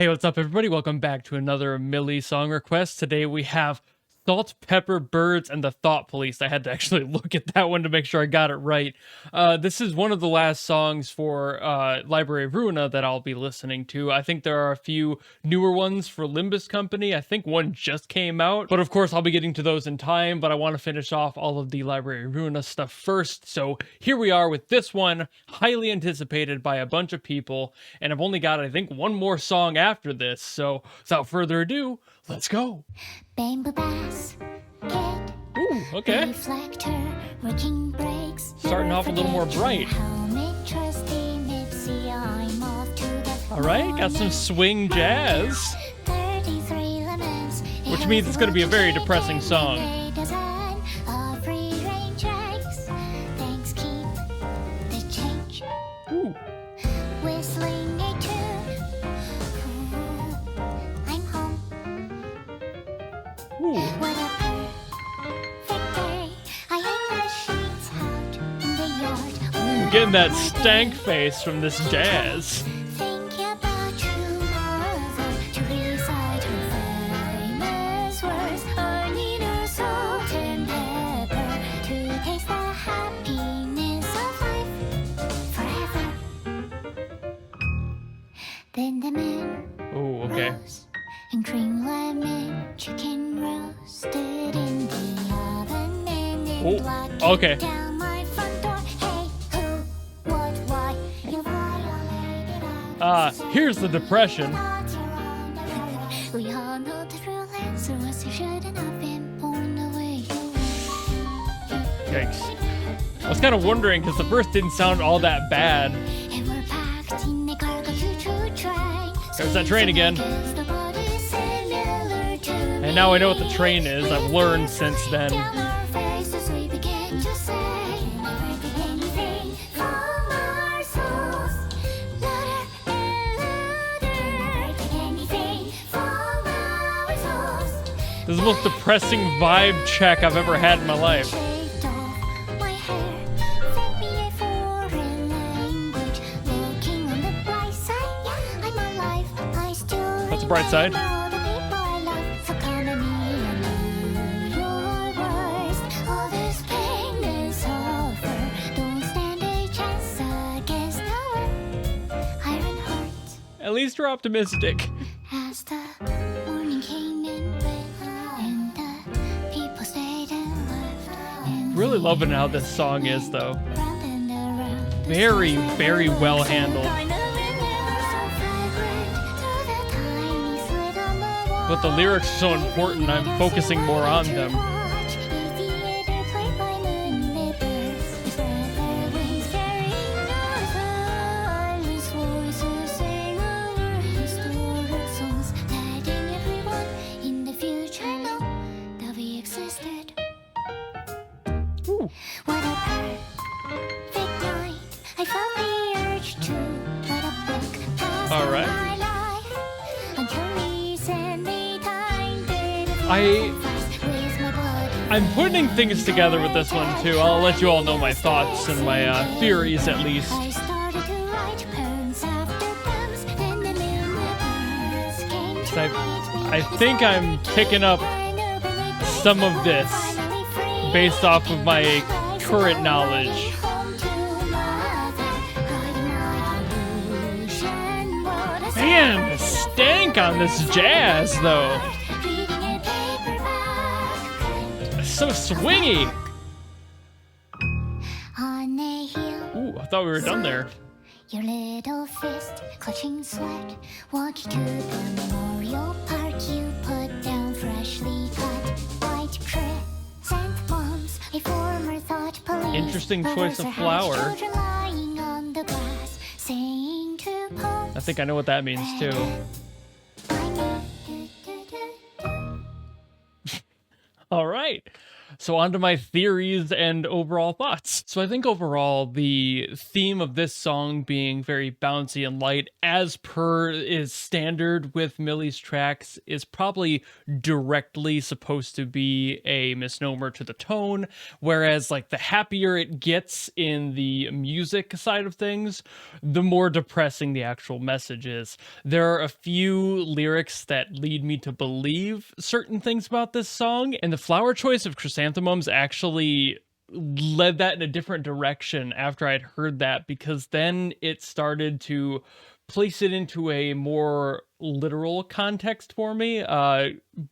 Hey, what's up, everybody? Welcome back to another Mili song request. Today we have Salt, Pepper, Birds, and the Thought Police. I had to actually look at that one to make sure I got it right. This is one of the last songs for Library of Ruina that I'll be listening to. I think there are a few newer ones for Limbus Company. I think one just came out, but of course I'll be getting to those in time, but I want to finish off all of the Library of Ruina stuff first. So here we are with this one, highly anticipated by a bunch of people, and I've only got, I think, one more song after this. So without further ado, let's go. Bamboo bass, kid, Ooh, okay. reflector, working brakes. Starting off a little more bright. All right, got some swing jazz, which means it's going to be a very depressing song. Ooh. Whistling a tune. I'm home. Ooh. What a perfect day. I hang the sheets out in the yard. Ooh, getting that stank face from this jazz. Think about your mother to recite her famous words. I need a salt and pepper to taste the happiness of life forever. Then the man Ooh, okay. rose and cream lemon chicken roasted in the oven and it Ooh, blocked okay. it down my front door. Hey, who, what, why? You violated our Here's the depression. we all know the real answer was you shouldn't have been born the way you were. Yikes. I was kind of wondering because the first didn't sound all that bad. And we're packed in a cargo choo-choo train. There's that train again. And now I know what the train is. I've learned since then. This is the most depressing vibe check I've ever had in my life. That's the bright side. At least you're optimistic. As the morning came in and the people stayed and left, and Really loving how this song is, though. round and around the Very, stars very well handled. But the lyrics are so important, I'm focusing more on them. Ooh. What a perfect night. I felt the urge to write a book past All right. my life until recently time did I'm putting things together with this one, too. I'll let you all know my thoughts and my theories, at least. I started to write poems after poems, and the minute came to I think I'm picking up some of this based off of my current knowledge. Man, the stank on this jazz, though. It's so swingy. Ooh, I thought we were done there. Your little fist clutching sweat, walking to the memorial park. You put down freshly cut white crescent moms. A former thought police. Interesting choice Others of are flower. children lying on the grass, saying to poems. I think I know what that means, too. All right. So on to my theories and overall thoughts. So I think overall the theme of this song being very bouncy and light, as per is standard with Mili's tracks, is probably directly supposed to be a misnomer to the tone, whereas like the happier it gets in the music side of things, the more depressing the actual message is. There are a few lyrics that lead me to believe certain things about this song, and the flower choice of chrysanthemums actually led that in a different direction after I'd heard that, because then it started to place it into a more literal context for me,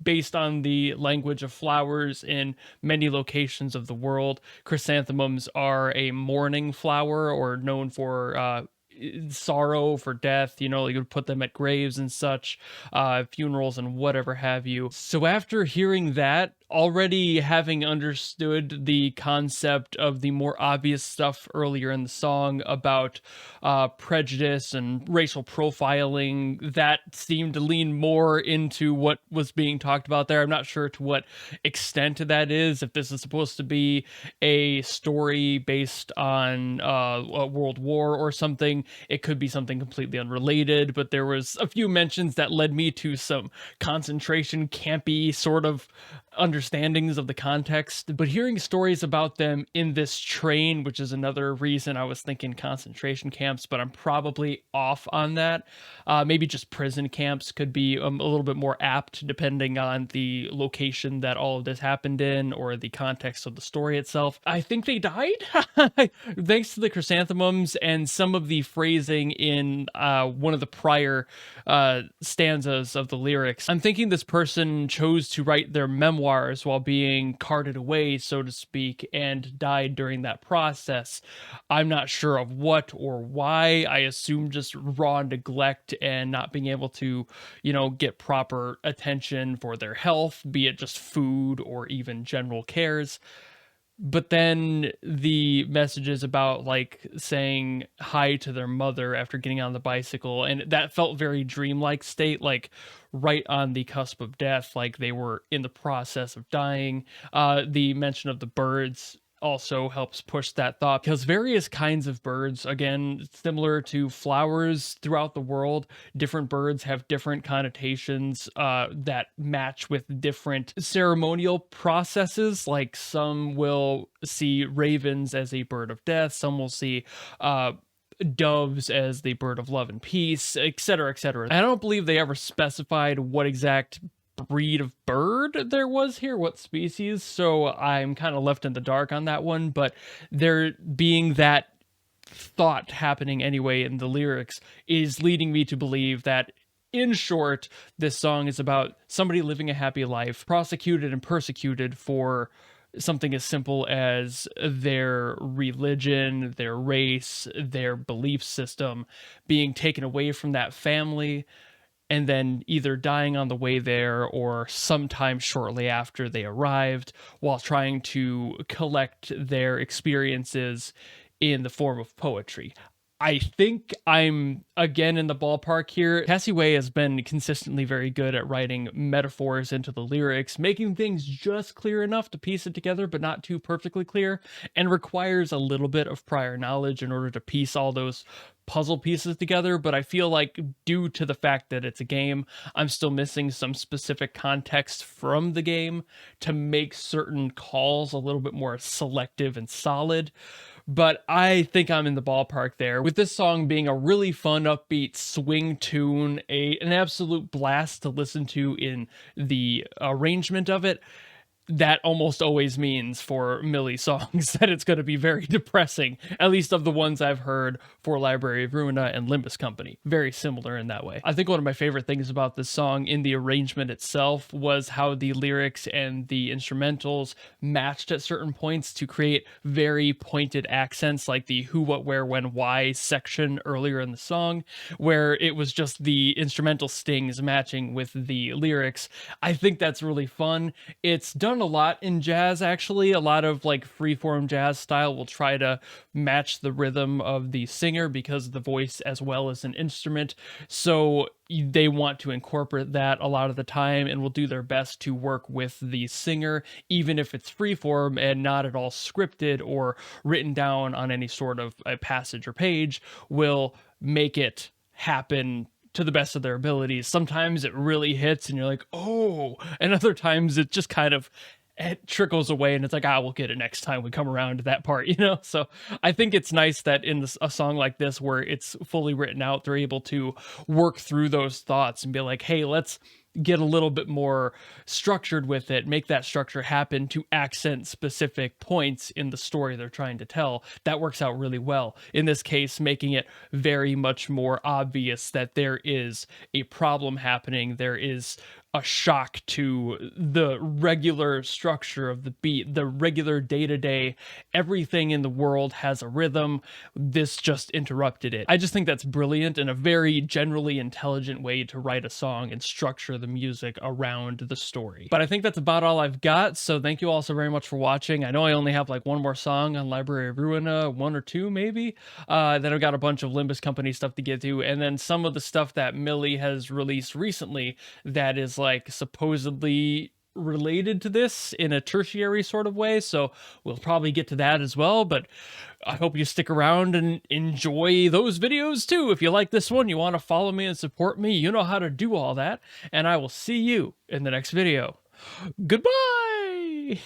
based on the language of flowers in many locations of the world. Chrysanthemums are a mourning flower, or known for sorrow for death. You know, you would put them at graves and such, funerals and whatever have you. So after hearing that, already having understood the concept of the more obvious stuff earlier in the song about prejudice and racial profiling, that seemed to lean more into what was being talked about there. I'm not sure to what extent that is, if this is supposed to be a story based on a world war or something. It could be something completely unrelated, but there was a few mentions that led me to some concentration campy sort of understandings of the context. But hearing stories about them in this train, which is another reason I was thinking concentration camps, but I'm probably off on that. Maybe just prison camps could be a little bit more apt, depending on the location that all of this happened in or the context of the story itself. I think they died thanks to the chrysanthemums and some of the phrasing in one of the prior stanzas of the lyrics. I'm thinking this person chose to write their memoirs while being carted away, so to speak, and died during that process. I'm not sure of what or why. I assume just raw neglect and not being able to, you know, get proper attention for their health, be it just food or even general cares. But then the messages about like saying hi to their mother after getting on the bicycle, and that felt very dreamlike state, like right on the cusp of death, like they were in the process of dying. The mention of the birds also helps push that thought, because various kinds of birds, again, similar to flowers throughout the world, different birds have different connotations that match with different ceremonial processes. Like some will see ravens as a bird of death, some will see doves as the bird of love and peace, etc., etc. I don't believe they ever specified what exact breed of bird there was here, what species, so I'm kind of left in the dark on that one. But there being that thought happening anyway in the lyrics is leading me to believe that, in short, this song is about somebody living a happy life, prosecuted and persecuted for something as simple as their religion, their race, their belief system, being taken away from that family, and then either dying on the way there or sometime shortly after they arrived, while trying to collect their experiences in the form of poetry. I think I'm again in the ballpark here. Cassie has been consistently very good at writing metaphors into the lyrics, making things just clear enough to piece it together, but not too perfectly clear, and requires a little bit of prior knowledge in order to piece all those puzzle pieces together. But I feel like, due to the fact that it's a game, I'm still missing some specific context from the game to make certain calls a little bit more selective and solid. But I think I'm in the ballpark there, with this song being a really fun, upbeat swing tune, an absolute blast to listen to in the arrangement of it. That almost always means for Mili songs that it's going to be very depressing, at least of the ones I've heard for Library of Ruina and Limbus Company. Very similar in that way. I think one of my favorite things about this song in the arrangement itself was how the lyrics and the instrumentals matched at certain points to create very pointed accents, like the who, what, where, when, why section earlier in the song, where it was just the instrumental stings matching with the lyrics. I think that's really fun. It's done done a lot in jazz, actually. A lot of like freeform jazz style will try to match the rhythm of the singer because of the voice as well as an instrument. So they want to incorporate that a lot of the time and will do their best to work with the singer, even if it's freeform and not at all scripted or written down on any sort of a passage or page, will make it happen to the best of their abilities. Sometimes it really hits and you're like, oh, and other times it just kind of it trickles away and it's like, we'll get it next time we come around to that part, you know? So I think it's nice that in a song like this, where it's fully written out, they're able to work through those thoughts and be like, hey, let's get a little bit more structured with it, make that structure happen to accent specific points in the story they're trying to tell. That works out really well. In this case, making it very much more obvious that there is a problem happening. There is a shock to the regular structure of the beat, the regular day-to-day, everything in the world has a rhythm. This just interrupted it. I just think that's brilliant and a very generally intelligent way to write a song and structure the music around the story. But I think that's about all I've got, so thank you all so very much for watching. I know I only have like one more song on Library of Ruina, one or two maybe. Then I've got a bunch of Limbus Company stuff to get to, and then some of the stuff that Mili has released recently that is like supposedly related to this in a tertiary sort of way, so we'll probably get to that as well. But I hope you stick around and enjoy those videos too. If you like this one, you want to follow me and support me, you know how to do all that, and I will see you in the next video. Goodbye.